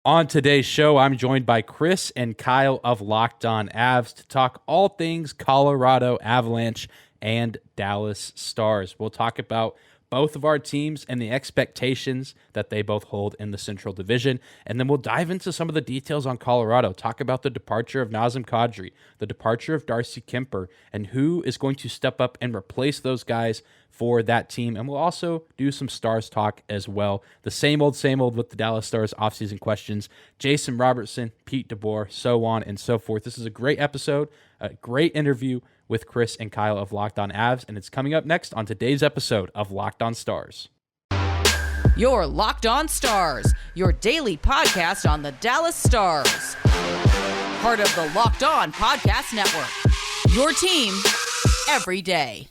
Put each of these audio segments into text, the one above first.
On today's show, I'm joined by Chris and Kyle of Locked On Avs to talk all things Colorado Avalanche and Dallas Stars. We'll talk about both of our teams and the expectations that they both hold in the Central Division. And then we'll dive into some of the details on Colorado, talk about the departure of Nazem Kadri, the departure of Darcy Kuemper, and who is going to step up and replace those guys for that team. And we'll also do some Stars talk as well. The same old with the Dallas Stars offseason questions. Jason Robertson, Pete DeBoer, so on and so forth. This is a great episode, a great interview with Chris and Kyle of Locked On Avs, and it's coming up next on today's episode of Locked On Stars. Your Locked On Stars, your daily podcast on the Dallas Stars. Part of the Locked On Podcast Network. Your team every day.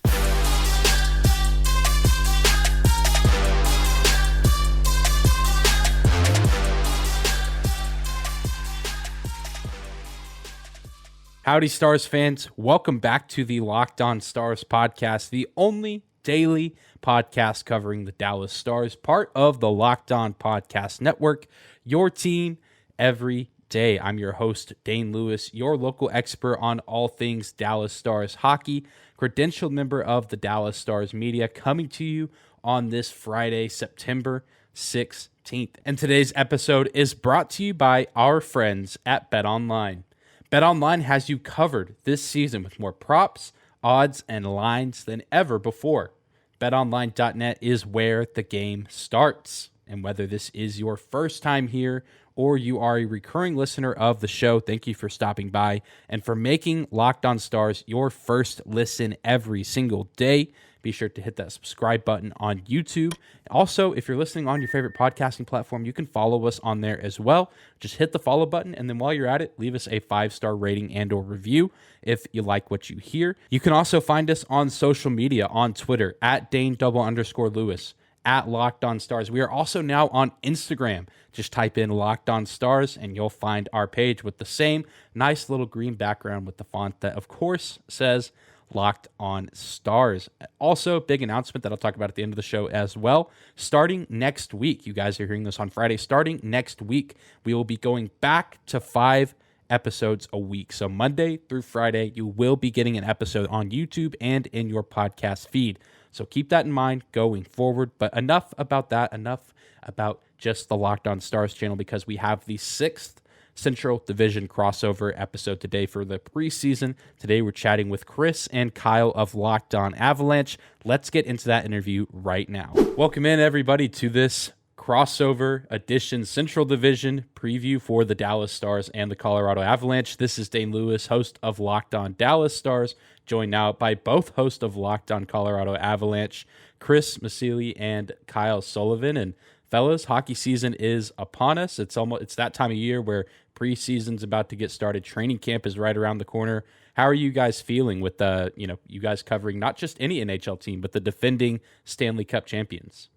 Howdy, Stars fans. Welcome back to the Locked On Stars podcast, the only daily podcast covering the Dallas Stars, part of the Locked On Podcast Network, your team every day. I'm your host, Dane Lewis, your local expert on all things Dallas Stars hockey, credentialed member of the Dallas Stars media, coming to you on this Friday, September 16th. And today's episode is brought to you by our friends at BetOnline. BetOnline has you covered this season with more props, odds, and lines than ever before. BetOnline.net is where the game starts. And whether this is your first time here or you are a recurring listener of the show, thank you for stopping by and for making Locked On Stars your first listen every single day. Be sure to hit that subscribe button on YouTube. Also, if you're listening on your favorite podcasting platform, you can follow us on there as well. Just hit the follow button, and then while you're at it, leave us a 5-star rating and or review if you like what you hear. You can also find us on social media on Twitter at Dane_Lewis, at Locked On Stars. We are also now on Instagram. Just type in Locked On Stars, and you'll find our page with the same nice little green background with the font that, of course, says Locked On Stars. Also, big announcement that I'll talk about at the end of the show as well. Starting next week, you guys are hearing this on Friday. Starting next week, we will be going back to 5 episodes a week. So Monday through Friday, you will be getting an episode on YouTube and in your podcast feed. So keep that in mind going forward. But enough about that. Enough about just the Locked On Stars channel, because we have the 6th Central Division crossover episode today for the preseason. Today we're chatting with Chris and Kyle of Locked On Avalanche. Let's get into that interview right now. Welcome in, everybody, to this crossover edition Central Division preview for the Dallas Stars and the Colorado Avalanche. This is Dane Lewis, host of Locked On Dallas Stars, joined now by both hosts of Locked On Colorado Avalanche, Chris Masili and Kyle Sullivan. And fellas, hockey season is upon us. It's that time of year where preseason's about to get started. Training camp is right around the corner. How are you guys feeling with you guys covering not just any NHL team, but the defending Stanley Cup champions?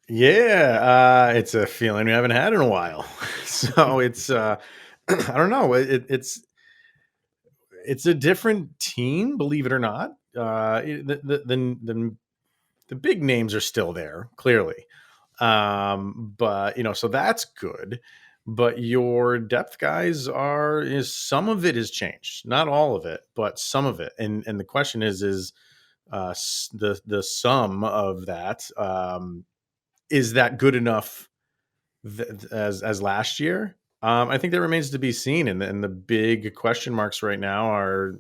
Yeah, it's a feeling we haven't had in a while. So it's I don't know. It's a different team, believe it or not. The big names are still there, clearly. But so that's good. But your depth guys some of it has changed, not all of it, but some of it. And the question is the sum of that, is that good enough as last year? I think that remains to be seen. And the big question marks right now are,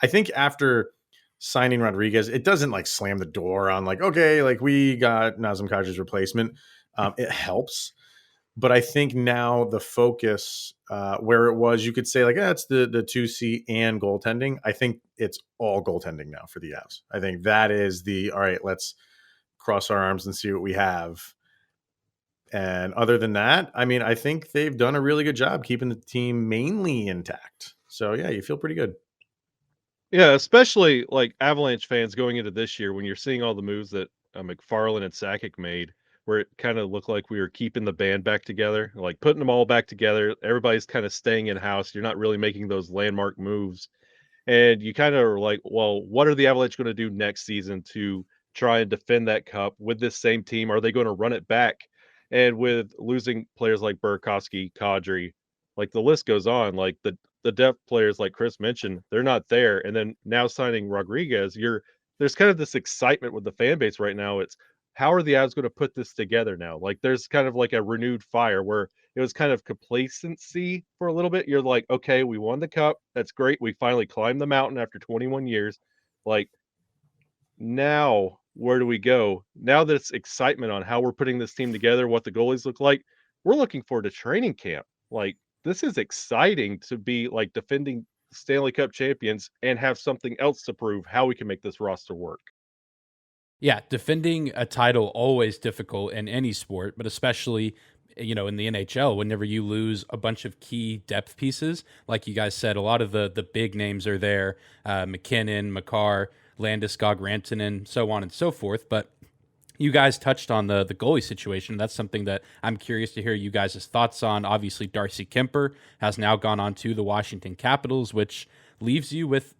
I think after signing Rodriguez, it doesn't slam the door on okay, we got Nazem Kadri's replacement. It helps. But I think now the focus, where it was, you could say it's the 2C and goaltending. I think it's all goaltending now for the Avs. I think that is all right, let's cross our arms and see what we have. And other than that, I think they've done a really good job keeping the team mainly intact. So yeah, you feel pretty good. Yeah, especially Avalanche fans going into this year when you're seeing all the moves that McFarland and Sakic made, where it kind of looked like we were keeping the band back together, putting them all back together. Everybody's kind of staying in-house. You're not really making those landmark moves. And you kind of are well, what are the Avalanche going to do next season to try and defend that cup with this same team? Are they going to run it back And with losing players like Burakovsky, Kadri, like the list goes on, like the depth players like Chris mentioned, they're not there. And then now signing Rodriguez, there's kind of this excitement with the fan base right now. It's how are the Avs going to put this together now? Like there's kind of like a renewed fire where it was kind of complacency for a little bit. You're like, okay, we won the cup. That's great. We finally climbed the mountain after 21 years. Like now, where do we go? Now that it's excitement on how we're putting this team together, what the goalies look like, we're looking forward to training camp. Like this is exciting to be like defending Stanley Cup champions and have something else to prove how we can make this roster work. Yeah, defending a title always difficult in any sport, but especially in the NHL, whenever you lose a bunch of key depth pieces, like you guys said, a lot of the big names are there, McKinnon, Makar, Landeskog, Rantanen, so on and so forth. But you guys touched on the goalie situation. That's something that I'm curious to hear you guys' thoughts on. Obviously, Darcy Kuemper has now gone on to the Washington Capitals, which leaves you with,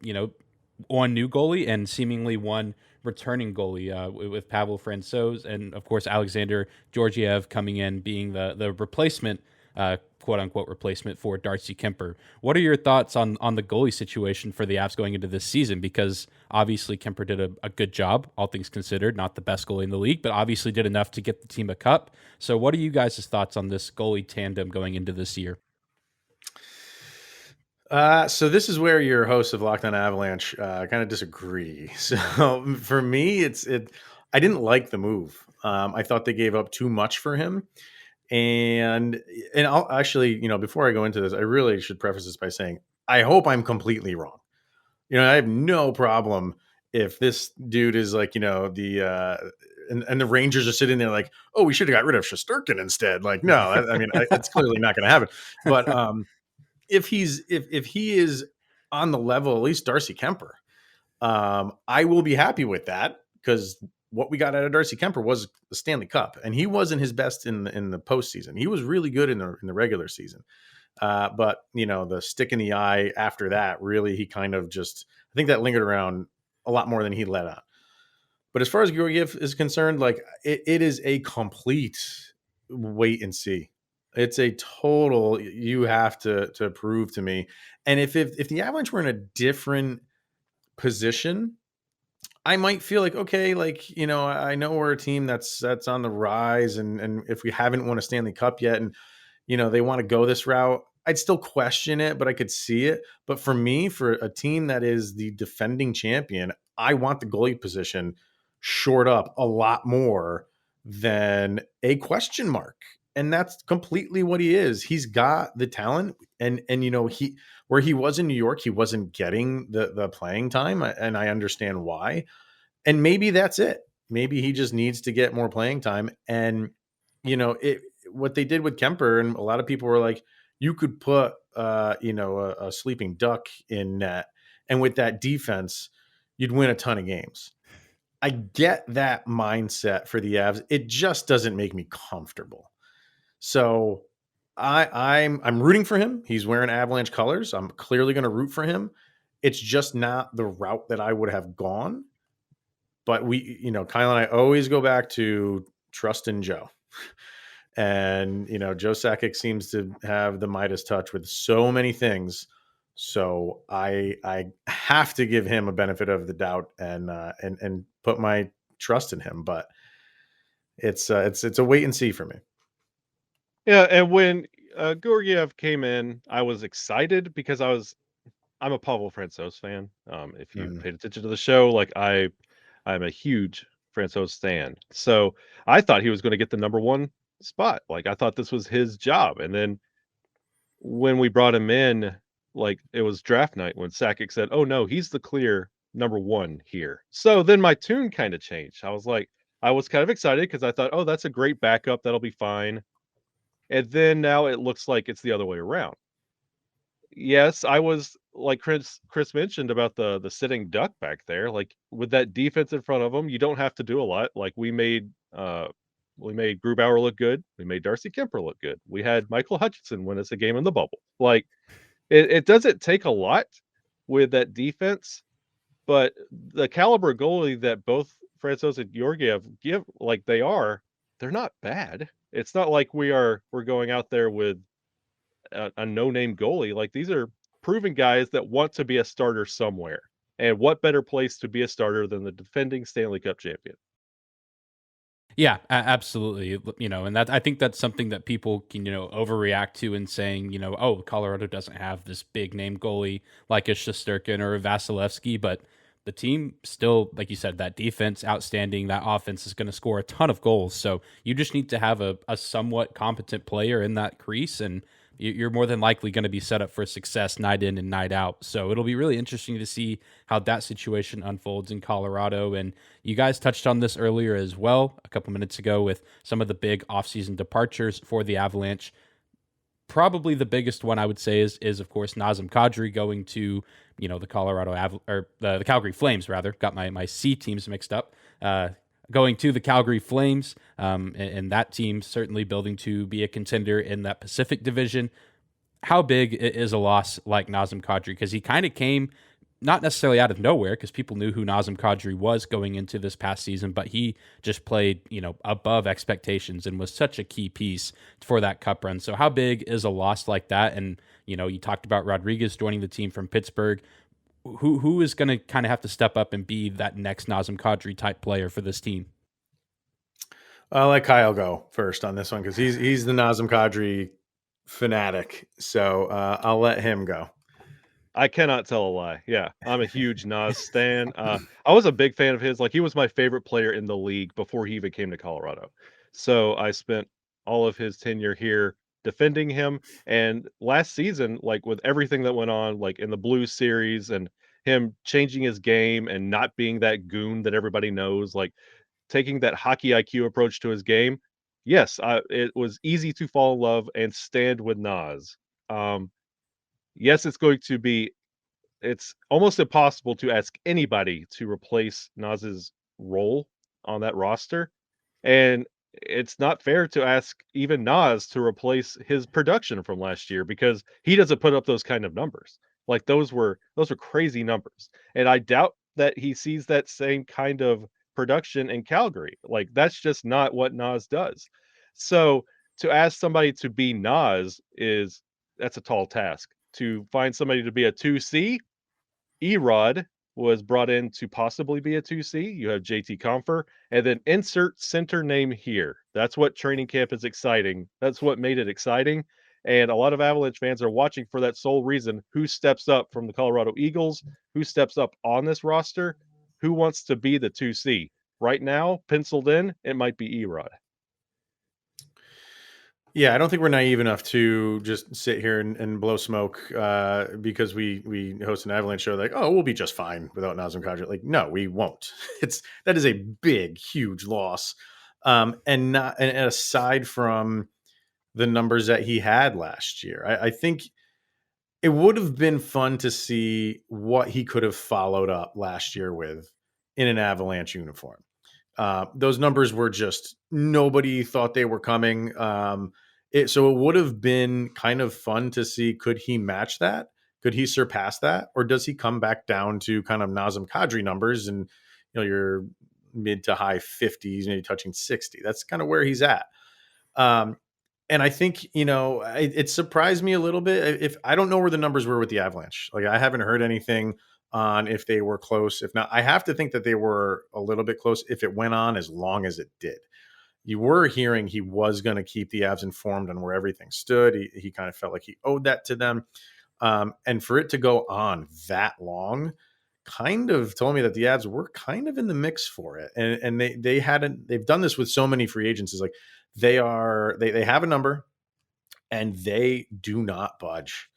one new goalie and seemingly one returning goalie with Pavel Francouz and, of course, Alexandar Georgiev coming in being the replacement, quote-unquote replacement for Darcy Kuemper. What are your thoughts on the goalie situation for the Avs going into this season? Because obviously Kuemper did a good job, all things considered, not the best goalie in the league, but obviously did enough to get the team a cup. So what are you guys' thoughts on this goalie tandem going into this year? So this is where your hosts of Locked On Avalanche kind of disagree. So for me, I didn't like the move. I thought they gave up too much for him. And I'll actually, before I go into this, I really should preface this by saying, I hope I'm completely wrong. I have no problem if this dude is like, and the Rangers are sitting there like, oh, we should have got rid of Shesterkin instead. Like, no, it's clearly not going to happen. But if he is on the level, at least Darcy Kuemper, I will be happy with that because what we got out of Darcy Kuemper was the Stanley Cup, and he wasn't his best in the postseason. He was really good in the regular season, but the stick in the eye after that, really, he kind of I think that lingered around a lot more than he let on. But as far as Georgiev is concerned, like it is a complete wait and see. It's a total you have to prove to me. And if the Avalanche were in a different position, I might feel like, okay, like, I know we're a team that's on the rise, and if we haven't won a Stanley Cup yet and they want to go this route, I'd still question it, but I could see it. But for me, for a team that is the defending champion, I want the goalie position shored up a lot more than a question mark. And that's completely what he is. He's got the talent, and he where he was in New York, he wasn't getting the playing time, and I understand why. And maybe that's it. Maybe he just needs to get more playing time. And what they did with Kuemper, and a lot of people were like, you could put a sleeping duck in net, and with that defense, you'd win a ton of games. I get that mindset for the Avs. It just doesn't make me comfortable. So I'm rooting for him. He's wearing Avalanche colors. I'm clearly going to root for him. It's just not the route that I would have gone. But Kyle and I always go back to trust in Joe. And, Joe Sakic seems to have the Midas touch with so many things. So I have to give him a benefit of the doubt and put my trust in him. But it's a wait and see for me. Yeah, and when Georgiev came in, I was excited because I'm a Pavel Francouz fan. If you paid attention to the show, like I'm a huge Francouz stan. So I thought he was going to get the number one spot. Like I thought this was his job. And then when we brought him in, like it was draft night when Sakic said, "Oh no, he's the clear number one here." So then my tune kind of changed. I was kind of excited because I thought, "Oh, that's a great backup. That'll be fine." And then now it looks like it's the other way around. Yes, I was like Chris mentioned about the sitting duck back there. Like with that defense in front of them, you don't have to do a lot. Like we made Grubauer look good. We made Darcy Kuemper look good. We had Michael Hutchinson win us a game in the bubble. like it doesn't take a lot with that defense, but the caliber goalie that both Francouz and Georgiev give, like they're not bad. It's not like we're going out there with a no-name goalie. Like, these are proven guys that want to be a starter somewhere. And what better place to be a starter than the defending Stanley Cup champion? Yeah, absolutely. And that I think that's something that people can, overreact to and saying, oh, Colorado doesn't have this big name goalie like a Shesterkin or a Vasilevsky, but the team still, like you said, that defense outstanding. That offense is going to score a ton of goals. So you just need to have a somewhat competent player in that crease, and you're more than likely going to be set up for success night in and night out. So it'll be really interesting to see how that situation unfolds in Colorado. And you guys touched on this earlier as well, a couple minutes ago, with some of the big offseason departures for the Avalanche. Probably the biggest one I would say is of course Nazem Kadri going to the the Calgary Flames, rather. Got my C teams mixed up. Going to the Calgary Flames, and that team certainly building to be a contender in that Pacific Division. How big is a loss like Nazem Kadri? Because he kind of came not necessarily out of nowhere, because people knew who Nazem Kadri was going into this past season, but he just played, above expectations and was such a key piece for that cup run. So how big is a loss like that? And, you talked about Rodriguez joining the team from Pittsburgh. Who is going to kind of have to step up and be that next Nazem Kadri type player for this team? I'll let Kyle go first on this one because he's the Nazem Kadri fanatic. So I'll let him go. I cannot tell a lie. Yeah, I'm a huge Nas stan. I was a big fan of his. Like, he was my favorite player in the league before he even came to Colorado. So I spent all of his tenure here defending him. And last season, like, with everything that went on, like in the Blues series, and him changing his game and not being that goon that everybody knows, like taking that hockey IQ approach to his game. Yes, it was easy to fall in love and stand with Nas. Yes, it's almost impossible to ask anybody to replace Nas's role on that roster. And it's not fair to ask even Nas to replace his production from last year, because he doesn't put up those kind of numbers. Like, those were crazy numbers. And I doubt that he sees that same kind of production in Calgary. Like, that's just not what Nas does. So to ask somebody to be Nas that's a tall task. To find somebody to be a 2C, Erod was brought in to possibly be a 2C. You have JT Compher, and then insert center name here. That's what training camp is exciting. That's what made it exciting. And a lot of Avalanche fans are watching for that sole reason. Who steps up from the Colorado Eagles? Who steps up on this roster? Who wants to be the 2C? Right now, penciled in, it might be Erod. Yeah, I don't think we're naive enough to just sit here and blow smoke because we host an Avalanche show. Like, oh, we'll be just fine without Nazem Kadri. Like, no, we won't. That is a big, huge loss. And aside from the numbers that he had last year, I think it would have been fun to see what he could have followed up last year with in an Avalanche uniform. Those numbers were just, nobody thought they were coming. So it would have been kind of fun to see, could he match that? Could he surpass that? Or does he come back down to kind of Nazem Kadri numbers and, your mid to high 50s, maybe touching 60? That's kind of where he's at. And I think, it surprised me a little bit. If I don't know where the numbers were with the Avalanche, like, I haven't heard anything on if they were close. If not, I have to think that they were a little bit close if it went on as long as it did. You were hearing he was going to keep the Avs informed on where everything stood. He kind of felt like he owed that to them. And for it to go on that long kind of told me that the Avs were kind of in the mix for it. And they've done this with so many free agents. Is like they have a number and they do not budge.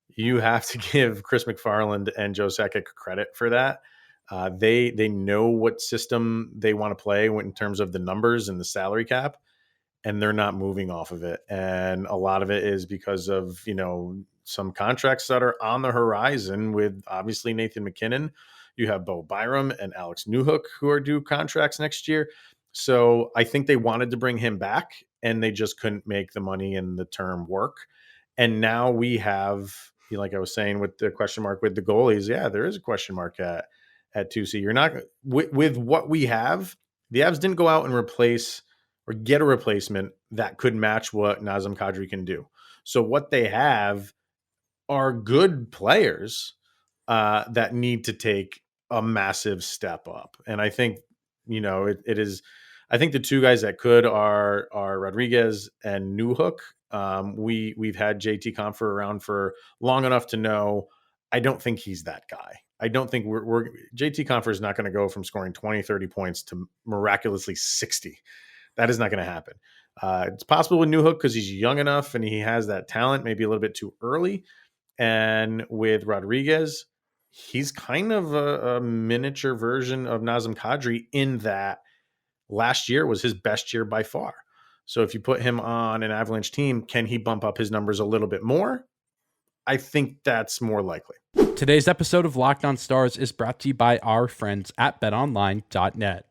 You have to give Chris McFarland and Joe Sakic credit for that. They know what system they want to play in terms of the numbers and the salary cap, and they're not moving off of it. And a lot of it is because of, some contracts that are on the horizon with obviously Nathan McKinnon. You have Bo Byram and Alex Newhook who are due contracts next year. So I think they wanted to bring him back and they just couldn't make the money and the term work. And now we have, like I was saying with the question mark with the goalies, yeah, there is a question mark at 2C. You're not with what we have. The Avs didn't go out and replace or get a replacement that could match what Nazem Kadri can do. So what they have are good players that need to take a massive step up. And I think, it is, I think the two guys that could are Rodriguez and Newhook. We've had JT Compher around for long enough to know, I don't think he's that guy. I don't think we're JT Compher is not going to go from scoring 20, 30 points to miraculously 60. That is not going to happen. It's possible with Newhook because he's young enough and he has that talent, maybe a little bit too early. And with Rodriguez, he's kind of a miniature version of Nazem Kadri in that last year was his best year by far. So if you put him on an Avalanche team, can he bump up his numbers a little bit more? I think that's more likely. Today's episode of Locked On Stars is brought to you by our friends at BetOnline.net.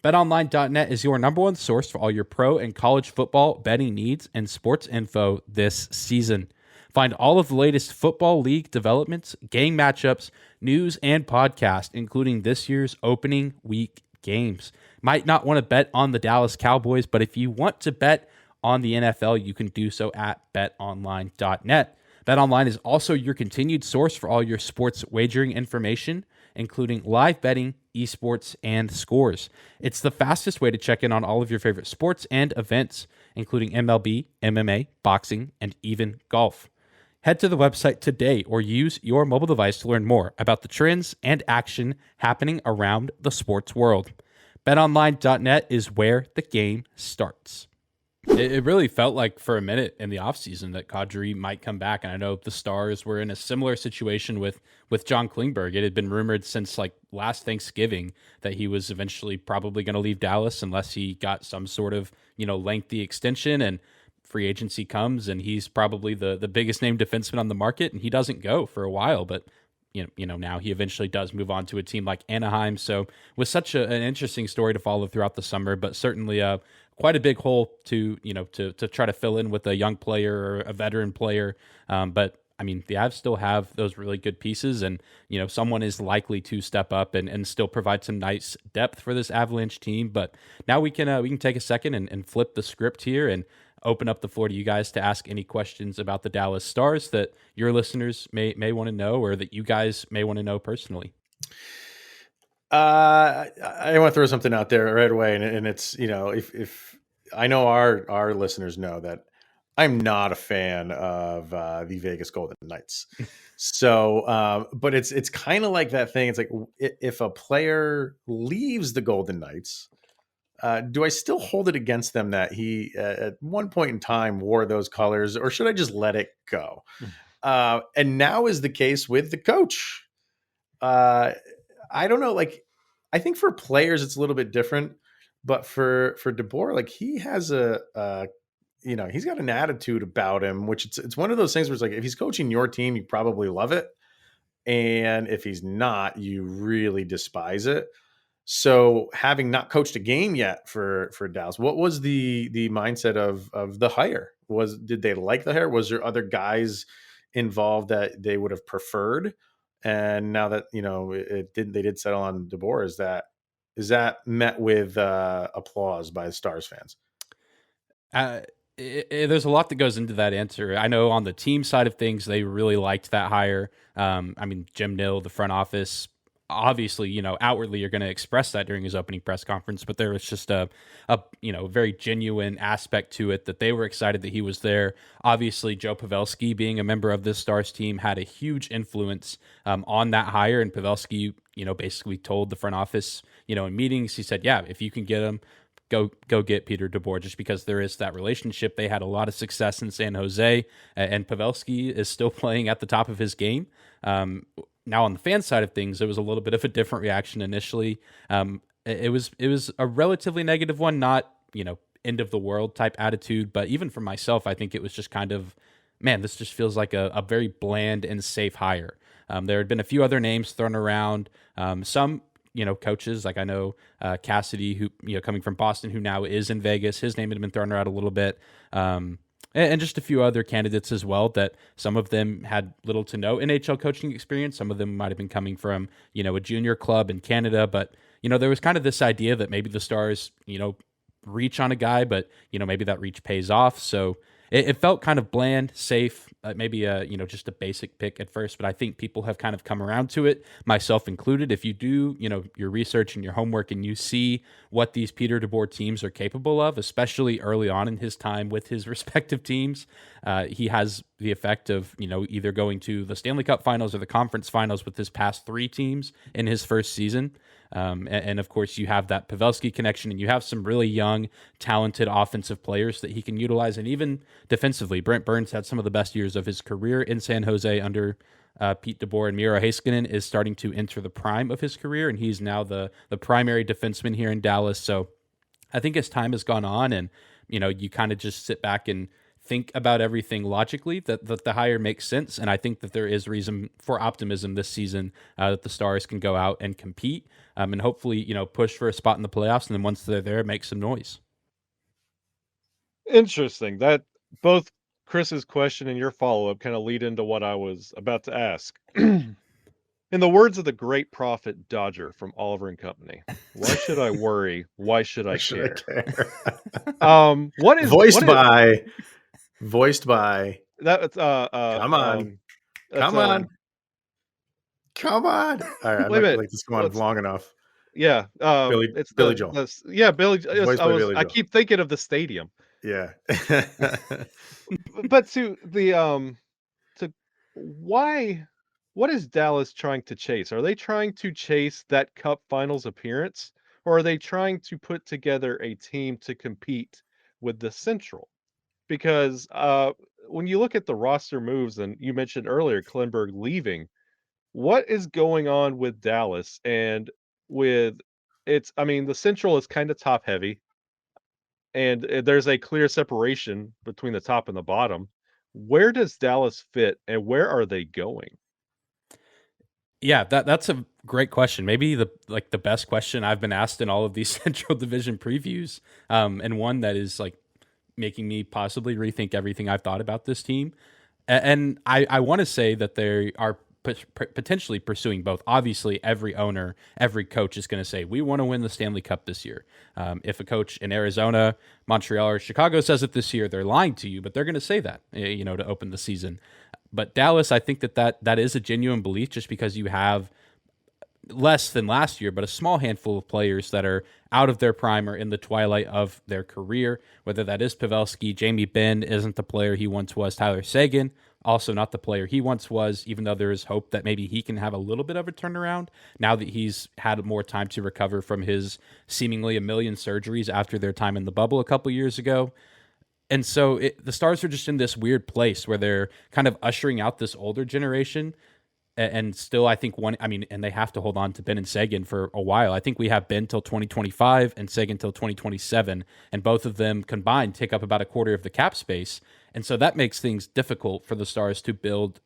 BetOnline.net is your number one source for all your pro and college football betting needs and sports info this season. Find all of the latest football league developments, game matchups, news, and podcasts, including this year's opening week games. Might not want to bet on the Dallas Cowboys, but if you want to bet on the NFL, you can do so at betonline.net. BetOnline is also your continued source for all your sports wagering information, including live betting, esports, and scores. It's the fastest way to check in on all of your favorite sports and events, including MLB, MMA, boxing, and even golf. Head to the website today or use your mobile device to learn more about the trends and action happening around the sports world. BetOnline.net is where the game starts. It really felt like for a minute in the offseason that Kadri might come back. And I know the Stars were in a similar situation with John Klingberg. It had been rumored since like last Thanksgiving that he was eventually probably going to leave Dallas unless he got some sort of, lengthy extension, and free agency comes and he's probably the biggest name defenseman on the market and he doesn't go for a while. But now he eventually does move on to a team like Anaheim. So it was such an interesting story to follow throughout the summer, but certainly quite a big hole to try to fill in with a young player or a veteran player. But I mean, the Avs still have those really good pieces, and someone is likely to step up and still provide some nice depth for this Avalanche team. But now we can take a second and flip the script here and open up the floor to you guys to ask any questions about the Dallas Stars that your listeners may want to know, or that you guys may want to know personally. I want to throw something out there right away, and it's if I know our listeners know that I'm not a fan of the Vegas Golden Knights. So, but it's kind of like that thing. It's like if a player leaves the Golden Knights, do I still hold it against them that he at one point in time wore those colors, or should I just let it go? And now is the case with the coach. I don't know. Like, I think for players, it's a little bit different, but for DeBoer, like he has he's got an attitude about him, which it's one of those things where it's like, if he's coaching your team, you probably love it. And if he's not, you really despise it. So having not coached a game yet for Dallas, what was the mindset of the hire? Did they like the hire? Was there other guys involved that they would have preferred? And now that they did settle on DeBoer, is that met with applause by Stars fans? There's a lot that goes into that answer. I know on the team side of things, they really liked that hire. Jim Nill, the front office, obviously, outwardly you're going to express that during his opening press conference, but there was just a very genuine aspect to it that they were excited that he was there. Obviously, Joe Pavelski, being a member of this Stars team, had a huge influence on that hire, and Pavelski, basically told the front office, in meetings, he said, yeah, if you can get him, go get Peter DeBoer, just because there is that relationship. They had a lot of success in San Jose, and Pavelski is still playing at the top of his game. Now on the fan side of things, it was a little bit of a different reaction initially. It was a relatively negative one, not, end of the world type attitude. But even for myself, I think it was just kind of, man, this just feels like a very bland and safe hire. There had been a few other names thrown around. Some, coaches, like I know Cassidy, who, coming from Boston, who now is in Vegas, his name had been thrown around a little bit. And just a few other candidates as well, that some of them had little to no NHL coaching experience. Some of them might have been coming from, a junior club in Canada. But, there was kind of this idea that maybe the Stars, reach on a guy, but maybe that reach pays off. So it felt kind of bland, safe, maybe just a basic pick at first, but I think people have kind of come around to it, myself included. If you do, your research and your homework and you see what these Peter DeBoer teams are capable of, especially early on in his time with his respective teams, he has the effect of, either going to the Stanley Cup finals or the conference finals with his past 3 teams in his first season. And of course, you have that Pavelski connection, and you have some really young, talented offensive players that he can utilize. And even defensively, Brent Burns had some of the best years of his career in San Jose under Pete DeBoer, and Miro Heiskanen is starting to enter the prime of his career, and he's now the primary defenseman here in Dallas. So I think as time has gone on, and you kind of just sit back and think about everything logically, that the hire makes sense. And I think that there is reason for optimism this season, that the Stars can go out and compete, and hopefully, push for a spot in the playoffs. And then once they're there, make some noise. Interesting. That both Chris's question and your follow-up kind of lead into what I was about to ask. In the words of the great prophet Dodger from Oliver and Company, why should I worry? Why should I care? What is voiced by that? Come on. All right, wait a minute. like this go on long enough. Yeah, it's Billy Joel. I keep thinking of the stadium. Yeah. But to the why? What is Dallas trying to chase? Are they trying to chase that Cup Finals appearance, or are they trying to put together a team to compete with the Central? Because when you look at the roster moves, and you mentioned earlier Klenberg leaving, what is going on with Dallas? And with the Central is kind of top heavy, and there's a clear separation between the top and the bottom. Where does Dallas fit, and where are they going? Yeah, that's a great question. Maybe the best question I've been asked in all of these Central Division previews, and one that is making me possibly rethink everything I've thought about this team. And I want to say that they are potentially pursuing both. Obviously, every owner, every coach is going to say, we want to win the Stanley Cup this year. If a coach in Arizona, Montreal, or Chicago says it this year, they're lying to you, but they're going to say that, to open the season. But Dallas, I think that is a genuine belief, just because you have less than last year, but a small handful of players that are out of their prime or in the twilight of their career, whether that is Pavelski. Jamie Benn isn't the player he once was. Tyler Seguin, also not the player he once was, even though there is hope that maybe he can have a little bit of a turnaround now that he's had more time to recover from his seemingly a million surgeries after their time in the bubble a couple years ago. And so the Stars are just in this weird place where they're kind of ushering out this older generation. And still, I think and they have to hold on to Ben and Seguin for a while. I think we have Ben till 2025 and Seguin till 2027, and both of them combined take up about a quarter of the cap space. And so that makes things difficult for the Stars to build,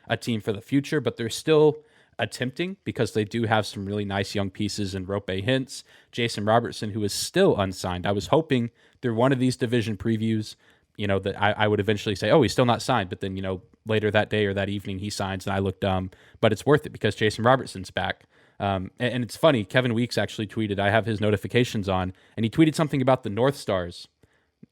a team for the future, but they're still attempting, because they do have some really nice young pieces in Rope Hintz, Jason Robertson, who is still unsigned. I was hoping through one of these division previews, that I would eventually say, oh, he's still not signed. But then, later that day or that evening he signs, and I look dumb. But it's worth it because Jason Robertson's back. And it's funny, Kevin Weeks actually tweeted, I have his notifications on, and he tweeted something about the North Stars,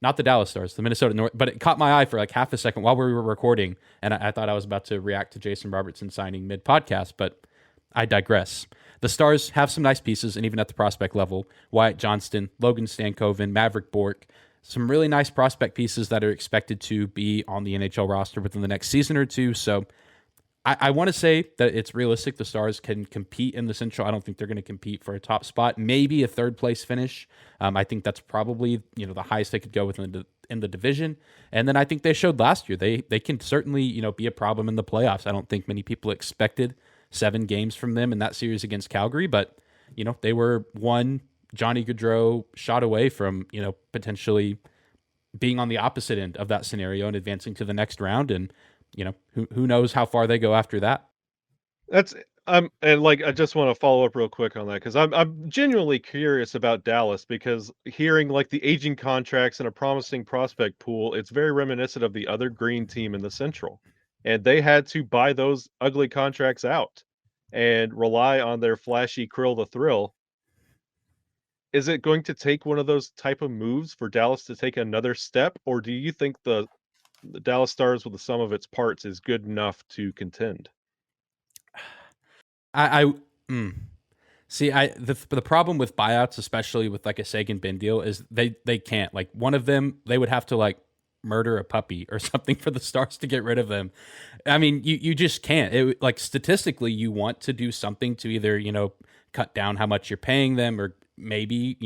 not the Dallas Stars, the Minnesota North, but it caught my eye for half a second while we were recording, and I thought I was about to react to Jason Robertson signing mid-podcast, but I digress. The Stars have some nice pieces, and even at the prospect level, Wyatt Johnston, Logan Stankoven, Maverick Bork, some really nice prospect pieces that are expected to be on the NHL roster within the next season or two. So I want to say that it's realistic the Stars can compete in the Central. I don't think they're going to compete for a top spot, maybe a third place finish. I think that's probably the highest they could go within in the division. And then I think they showed last year they can certainly be a problem in the playoffs. I don't think many people expected 7 games from them in that series against Calgary, but they were one Johnny Gaudreau shot away from, potentially being on the opposite end of that scenario and advancing to the next round. And, who knows how far they go after that. That's and I just want to follow up real quick on that, because I'm genuinely curious about Dallas, because hearing the aging contracts and a promising prospect pool, it's very reminiscent of the other green team in the Central. And they had to buy those ugly contracts out and rely on their flashy Krill the Thrill. is it going to take one of those type of moves for Dallas to take another step, or do you think the Dallas Stars with the sum of its parts is good enough to contend? I see. The problem with buyouts, especially with like a Sagan Bin deal, is they can't, like, one of them, they would have to like murder a puppy or something for the Stars to get rid of them. I mean, you just can't. Like, statistically, you want to do something to either, cut down how much you're paying them, or maybe,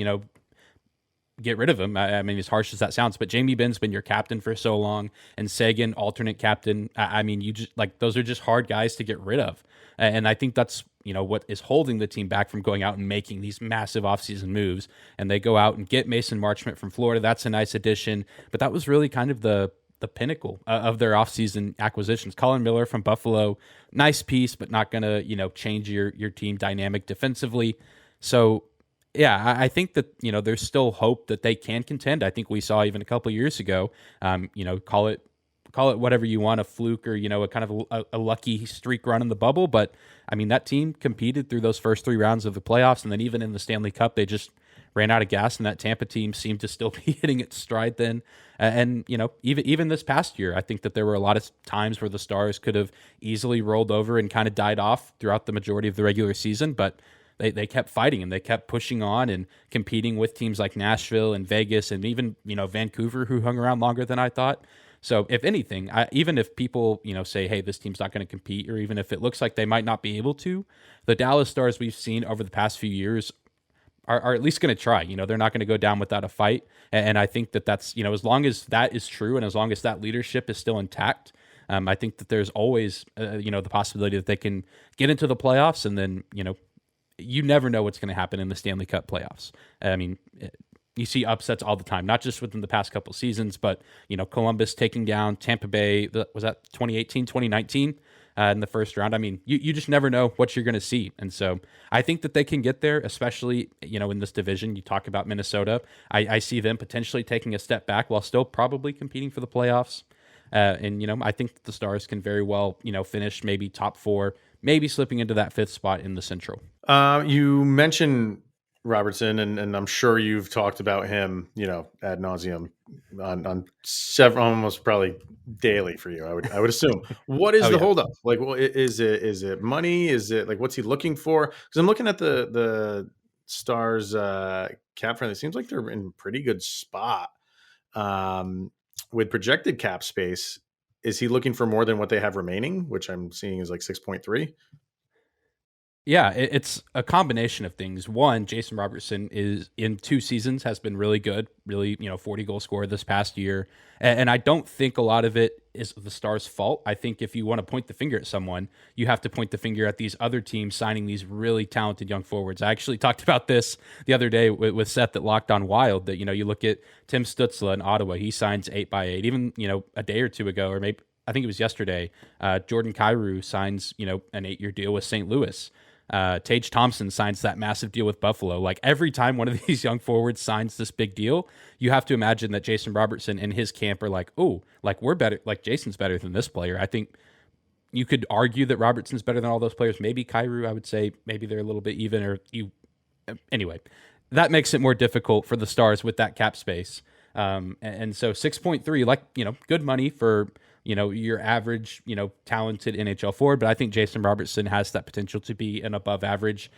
get rid of him. I mean, as harsh as that sounds, but Jamie Benn's been your captain for so long, and Sagan, alternate captain. I mean, you just, like, those are just hard guys to get rid of. And I think that's, what is holding the team back from going out and making these massive offseason moves. And they go out and get Mason Marchment from Florida. That's a nice addition, but that was really kind of the pinnacle of their offseason acquisitions. Colin Miller from Buffalo, nice piece, but not going to, change your team dynamic defensively. So, yeah, I think that, there's still hope that they can contend. I think we saw even a couple of years ago, call it whatever you want, a fluke, or, a kind of a lucky streak run in the bubble. But I mean, that team competed through those first 3 rounds of the playoffs. And then even in the Stanley Cup, they just ran out of gas, and that Tampa team seemed to still be hitting its stride then. And, even this past year, I think that there were a lot of times where the Stars could have easily rolled over and kind of died off throughout the majority of the regular season. But they kept fighting, and they kept pushing on and competing with teams like Nashville and Vegas, and even, Vancouver, who hung around longer than I thought. So if anything, even if people, say, hey, this team's not going to compete, or even if it looks like they might not be able to, the Dallas Stars we've seen over the past few years are at least going to try. They're not going to go down without a fight. And I think that that's, as long as that is true, and as long as that leadership is still intact, I think that there's always, the possibility that they can get into the playoffs. And then, you never know what's going to happen in the Stanley Cup playoffs. I mean, you see upsets all the time, not just within the past couple seasons, but, Columbus taking down Tampa Bay, was that 2018, 2019 in the first round? I mean, you just never know what you're going to see. And so I think that they can get there, especially, in this division. You talk about Minnesota. I see them potentially taking a step back while still probably competing for the playoffs. And, I think that the Stars can very well, finish maybe top 4, maybe slipping into that 5th spot in the Central. You mentioned Robertson, and I'm sure you've talked about him, ad nauseum on several, almost probably daily for you. I would assume. What is the holdup? Like, well, is it money? Is it, like, what's he looking for? Because I'm looking at the Stars cap friendly. It seems like they're in a pretty good spot with projected cap space. Is he looking for more than what they have remaining, which I'm seeing is like 6.3? Yeah, it's a combination of things. One, Jason Robertson is in 2 seasons has been really good, really, 40 goal scorer this past year. And I don't think a lot of it is the Stars' fault. I think if you want to point the finger at someone, you have to point the finger at these other teams signing these really talented young forwards. I actually talked about this the other day with Seth at Locked On Wild, that, you look at Tim Stützle in Ottawa, he signs 8x8. Even, a day or two ago, or maybe I think it was yesterday, Jordan Kyrou signs, an 8-year deal with St. Louis. Tage Thompson signs that massive deal with Buffalo. Like, every time one of these young forwards signs this big deal, you have to imagine that Jason Robertson and his camp are like, oh, like, we're better, like, Jason's better than this player. I think you could argue that Robertson's better than all those players. Maybe Kyrou, I would say maybe they're a little bit even, or anyway, that makes it more difficult for the Stars with that cap space. And so 6.3, like, good money for, your average, talented NHL forward. But I think Jason Robertson has that potential to be an above average,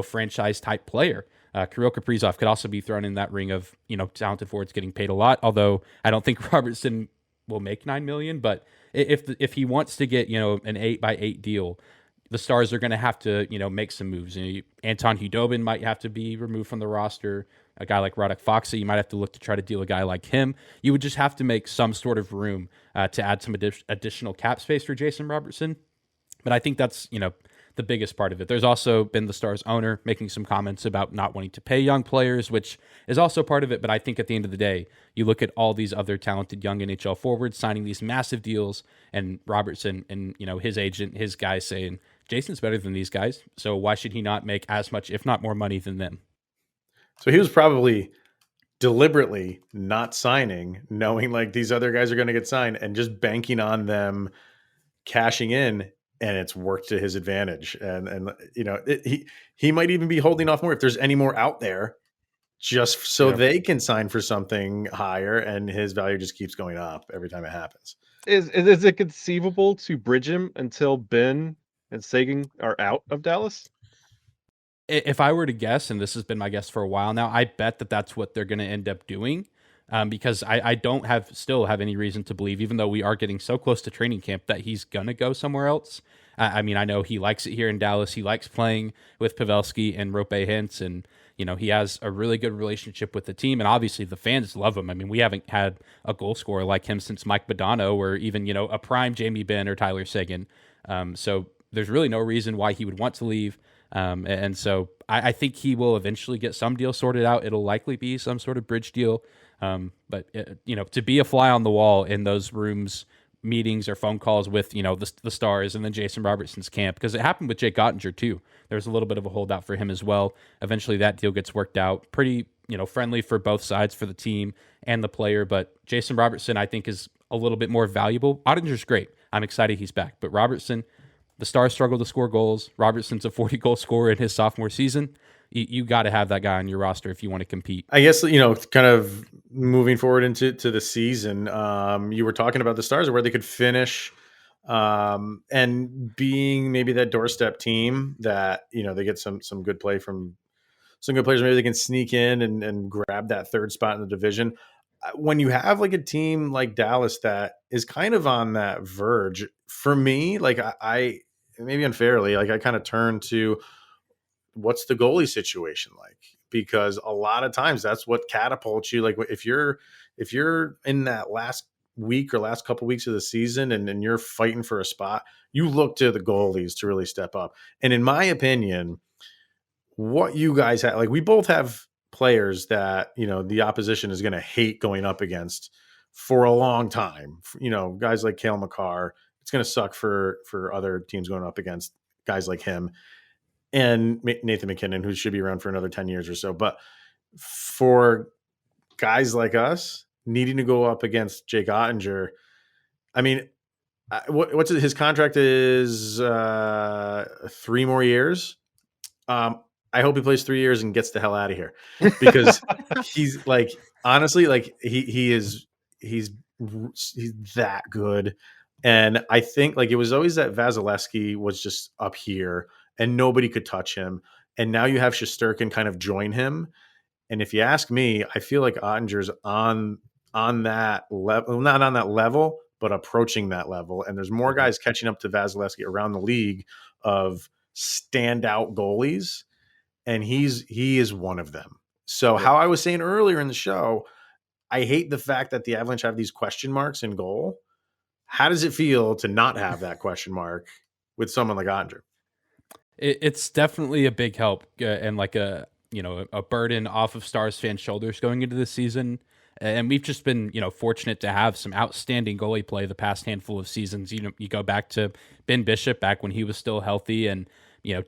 franchise type player. Kirill Kaprizov could also be thrown in that ring of, talented forwards getting paid a lot. Although I don't think Robertson will make $9 million, but if he wants to get, an 8x8 deal, the Stars are going to have to, make some moves. Anton Hudobin might have to be removed from the roster. A guy like Radek Faksa, you might have to look to try to deal a guy like him. You would just have to make some sort of room to add some additional cap space for Jason Robertson. But I think that's, the biggest part of it. There's also been the Stars owner making some comments about not wanting to pay young players, which is also part of it. But I think at the end of the day, you look at all these other talented young NHL forwards signing these massive deals, and Robertson and, his agent, his guys saying, Jason's better than these guys, so why should he not make as much, if not more money than them? So he was probably deliberately not signing, knowing like these other guys are going to get signed, and just banking on them cashing in, and it's worked to his advantage. And he might even be holding off more if there's any more out there, just so Yeah. they can sign for something higher, and his value just keeps going up every time it happens. Is it conceivable to bridge him until Ben and Sagan are out of Dallas? If I were to guess, and this has been my guess for a while now, I bet that that's what they're going to end up doing. Because I don't still have any reason to believe, even though we are getting so close to training camp, that he's going to go somewhere else. I mean, I know he likes it here in Dallas. He likes playing with Pavelski and Rope Hintz, and he has a really good relationship with the team, and obviously the fans love him. I mean, we haven't had a goal scorer like him since Mike Modano, or even a prime Jamie Benn or Tyler Seguin. So there's really no reason why he would want to leave. And so I think he will eventually get some deal sorted out. It'll likely be some sort of bridge deal. But to be a fly on the wall in those rooms, meetings or phone calls with, the Stars and then Jason Robertson's camp, because it happened with Jake Ottinger too. There's a little bit of a holdout for him as well. Eventually that deal gets worked out pretty, friendly for both sides, for the team and the player. But Jason Robertson, I think, is a little bit more valuable. Ottinger's great. I'm excited he's back. But Robertson, the Stars struggle to score goals. Robertson's a 40-goal scorer in his sophomore season. You got to have that guy on your roster if you want to compete. I guess, kind of moving forward into the season, you were talking about the Stars, where they could finish and being maybe that doorstep team that, they get some good play from some good players. Maybe they can sneak in and grab that third spot in the division. When you have like a team like Dallas that is kind of on that verge, for me, like I maybe unfairly, like I kind of turn to, what's the goalie situation like? Because a lot of times that's what catapults you. Like if you're in that last week or last couple weeks of the season and you're fighting for a spot, you look to the goalies to really step up. And in my opinion, what you guys have, like we both have players that, the opposition is going to hate going up against for a long time. Guys like Cale Makar, it's going to suck for other teams going up against guys like him. And Nathan McKinnon, who should be around for another 10 years or so. But for guys like us needing to go up against Jake Ottinger, I mean, what's his contract is 3 more years. I hope he plays 3 years and gets the hell out of here, because he's like, honestly, like he's that good. And I think like it was always that Vasilevsky was just up here and nobody could touch him. And now you have Shesterkin kind of join him. And if you ask me, I feel like Ottinger's on that level, not on that level, but approaching that level. And there's more guys catching up to Vasilevsky around the league of standout goalies. And he is one of them. So how I was saying earlier in the show, I hate the fact that the Avalanche have these question marks in goal. How does it feel to not have that question mark with someone like Ottinger? It's definitely a big help and like a burden off of Stars fans' shoulders going into this season. And we've just been, fortunate to have some outstanding goalie play the past handful of seasons. You go back to Ben Bishop back when he was still healthy and,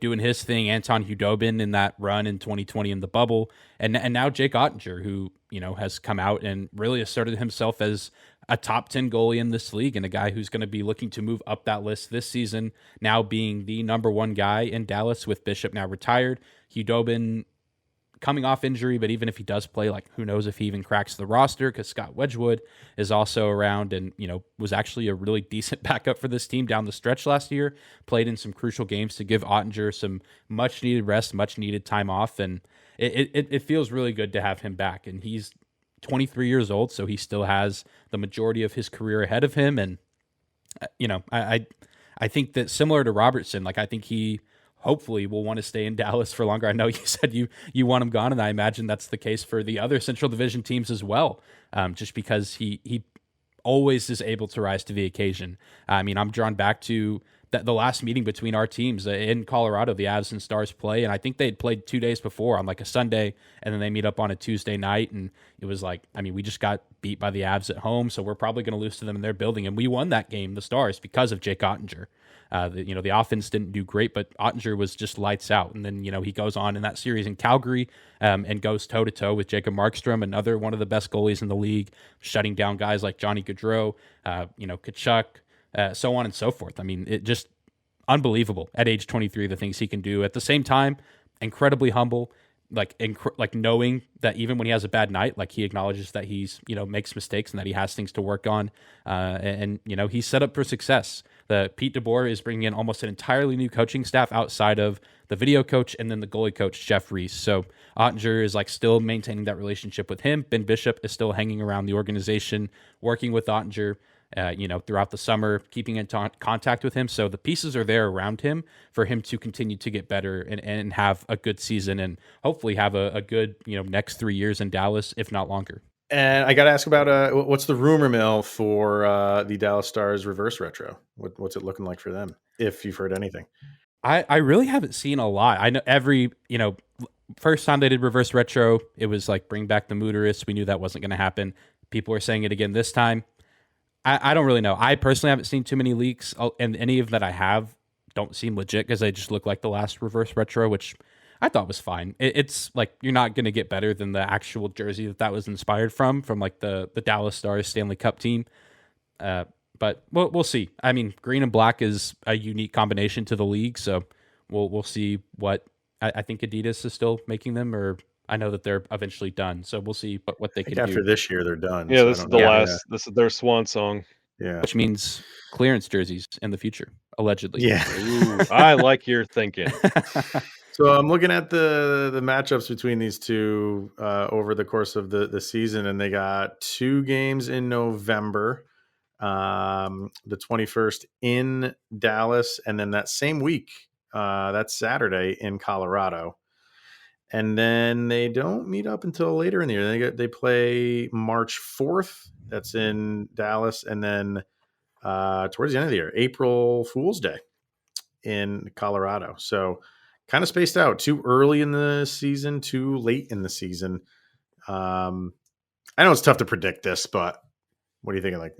doing his thing, Anton Hudobin in that run in 2020 in the bubble. And now Jake Ottinger, who, has come out and really asserted himself as a top 10 goalie in this league and a guy who's going to be looking to move up that list this season, now being the number one guy in Dallas with Bishop now retired. Hudobin coming off injury, but even if he does play, like who knows if he even cracks the roster, because Scott Wedgwood is also around and, was actually a really decent backup for this team down the stretch last year, played in some crucial games to give Ottinger some much needed rest, much needed time off. And it feels really good to have him back. And he's 23 years old, so he still has the majority of his career ahead of him. And, I think that similar to Robertson, like I think he hopefully will want to stay in Dallas for longer. I know you said you want him gone, and I imagine that's the case for the other Central Division teams as well, just because he always is able to rise to the occasion. I mean, I'm drawn back to the last meeting between our teams in Colorado, the Avs and Stars play, and I think they'd played 2 days before on like a Sunday, and then they meet up on a Tuesday night, and it was like, I mean, we just got beat by the Avs at home, so we're probably going to lose to them in their building, and we won that game, the Stars, because of Jake Ottinger. The offense didn't do great, but Ottinger was just lights out. And then, he goes on in that series in Calgary and goes toe-to-toe with Jacob Markstrom, another one of the best goalies in the league, shutting down guys like Johnny Gaudreau, Kachuk, so on and so forth. I mean, it just unbelievable at age 23, the things he can do. At the same time, incredibly humble, like knowing that even when he has a bad night, like he acknowledges that he's, makes mistakes and that he has things to work on. And he's set up for success. The Pete DeBoer is bringing in almost an entirely new coaching staff outside of the video coach and then the goalie coach, Jeff Reese. So Ottinger is like still maintaining that relationship with him. Ben Bishop is still hanging around the organization, working with Ottinger, throughout the summer, keeping in contact with him. So the pieces are there around him for him to continue to get better and have a good season and hopefully have a good, next 3 years in Dallas, if not longer. And I got to ask about what's the rumor mill for the Dallas Stars reverse retro? What's it looking like for them, if you've heard anything? I really haven't seen a lot. I know first time they did reverse retro, it was like bring back the Mooterist. We knew that wasn't going to happen. People are saying it again this time. I don't really know. I personally haven't seen too many leaks, and any of that I have don't seem legit because they just look like the last reverse retro, which I thought was fine. It's like you're not going to get better than the actual jersey that was inspired from like the Dallas Stars Stanley Cup team. But we'll see. I mean, green and black is a unique combination to the league, so we'll see what I think Adidas is still making them, or I know that they're eventually done, so we'll see what they can do. After this year, they're done. Yeah, so this is the last. This is their swan song. Yeah, which means clearance jerseys in the future, allegedly. Yeah, ooh, I like your thinking. So I'm looking at the matchups between these two over the course of the season, and they got 2 games in November, the 21st in Dallas, and then that same week, that's Saturday in Colorado. And then they don't meet up until later in the year. They play March 4th. That's in Dallas. And then towards the end of the year, April Fool's Day in Colorado. So kind of spaced out. Too early in the season, too late in the season. I know it's tough to predict this, but what are you thinking? Like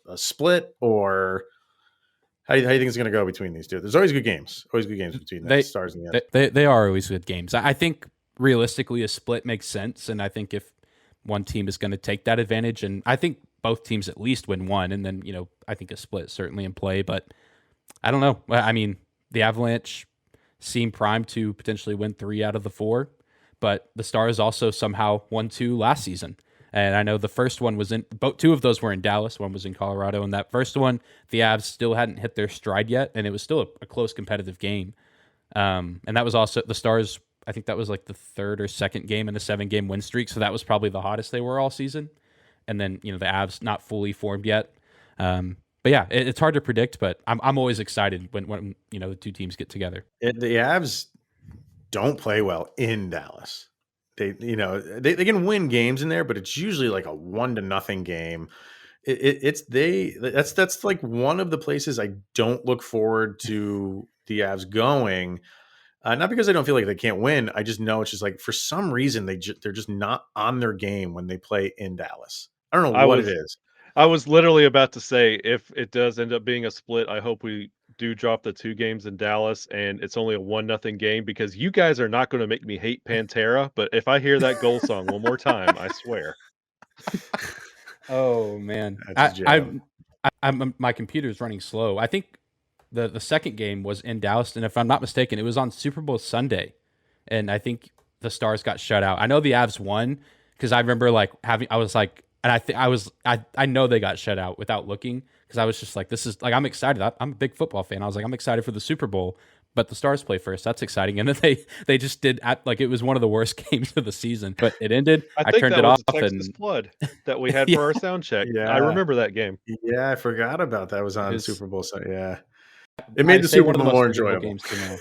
a split, or how do you think it's going to go between these two? There's always good games. Always good games between the Stars and the Avs. They are always good games. I think realistically a split makes sense, and I think if one team is going to take that advantage, and I think both teams at least win one, and then I think a split is certainly in play. But I don't know. I mean, the Avalanche seem primed to potentially win 3 out of the 4, but the Stars also somehow won 2 last season. And I know the first one was both 2 of those were in Dallas. One was in Colorado. And that first one, the Avs still hadn't hit their stride yet. And it was still a close competitive game. And that was also the Stars. I think that was like the 3rd or 2nd game in a 7-game win streak. So that was probably the hottest they were all season. And then, the Avs not fully formed yet. But yeah, it's hard to predict, but I'm always excited when the 2 teams get together. The Avs don't play well in Dallas. They can win games in there, but it's usually like a 1-0 game. That's like one of the places I don't look forward to the Avs going. Not because I don't feel like they can't win. I just know it's just like for some reason they're just not on their game when they play in Dallas. I don't know what it is. I was literally about to say, if it does end up being a split, I hope we do drop the 2 games in Dallas and it's only a 1-0 game, because you guys are not going to make me hate Pantera. But if I hear that goal song one more time, I swear. Oh man, I'm my computer's running slow. I think the second game was in Dallas, and if I'm not mistaken, it was on Super Bowl Sunday, and I think the Stars got shut out. I know the Avs won because I remember I know they got shut out without looking, because I was just like, this is like, I'm excited. I'm a big football fan. I was like, I'm excited for the Super Bowl, but the Stars play first. That's exciting. And then they just did like it was one of the worst games of the season, but it ended. I turned it off. Texas flood that we had for our sound check. Yeah, I remember that game. Yeah, I forgot about that. It was on Super Bowl. So yeah, it made the Super Bowl more enjoyable. Games to know.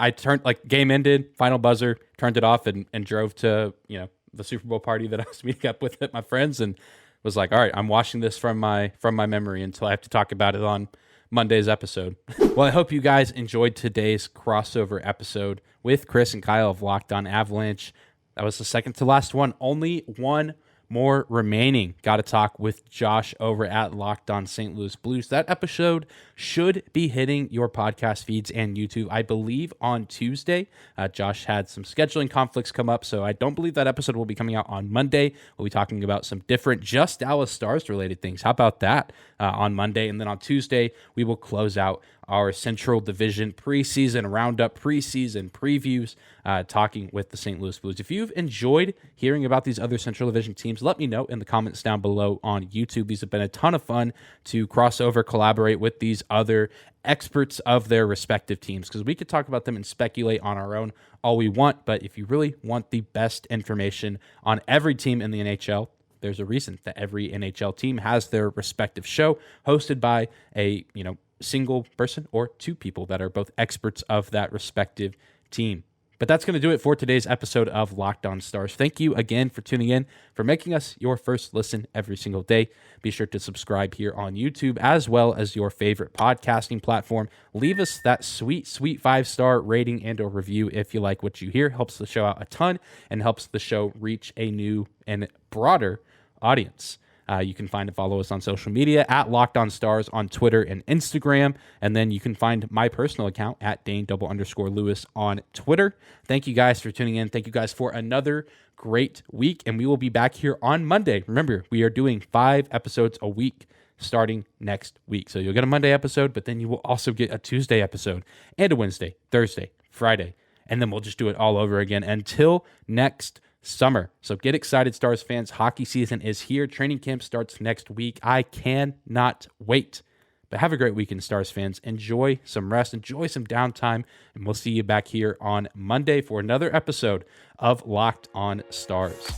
I turned game ended, final buzzer, turned it off, and drove to the Super Bowl party that I was meeting up with my friends, and was like, all right, I'm watching this from my memory until I have to talk about it on Monday's episode. Well, I hope you guys enjoyed today's crossover episode with Chris and Kyle of Locked On Avalanche. That was the second to last one. Only one more remaining. Got to talk with Josh over at Locked On St. Louis Blues. That episode should be hitting your podcast feeds and YouTube, I believe, on Tuesday. Josh had some scheduling conflicts come up, so I don't believe that episode will be coming out on Monday. We'll be talking about some different just Dallas Stars related things. How about that? on Monday. And then on Tuesday, we will close out our Central Division preseason roundup, preseason previews, talking with the St. Louis Blues. If you've enjoyed hearing about these other Central Division teams, let me know in the comments down below on YouTube. These have been a ton of fun to cross over, collaborate with these other experts of their respective teams, because we could talk about them and speculate on our own all we want. But if you really want the best information on every team in the NHL, there's a reason that every NHL team has their respective show hosted by a, single person or two people that are both experts of that respective team. But that's going to do it for today's episode of Locked On Stars. Thank you again for tuning in, for making us your first listen every single day. Be sure to subscribe here on YouTube as well as your favorite podcasting platform. Leave us that sweet 5-star rating and or review if you like what you hear. Helps the show out a ton and helps the show reach a new and broader audience. You can find and follow us on social media at Locked On Stars on Twitter and Instagram. And then you can find my personal account at Dane_Lewis on Twitter. Thank you guys for tuning in. Thank you guys for another great week. And we will be back here on Monday. Remember, we are doing 5 episodes a week starting next week. So you'll get a Monday episode, but then you will also get a Tuesday episode and a Wednesday, Thursday, Friday. And then we'll just do it all over again until next summer. So get excited, Stars fans. Hockey season is here. Training camp starts next week. I cannot wait. But have a great weekend, Stars fans. Enjoy some rest. Enjoy some downtime. And we'll see you back here on Monday for another episode of Locked On Stars.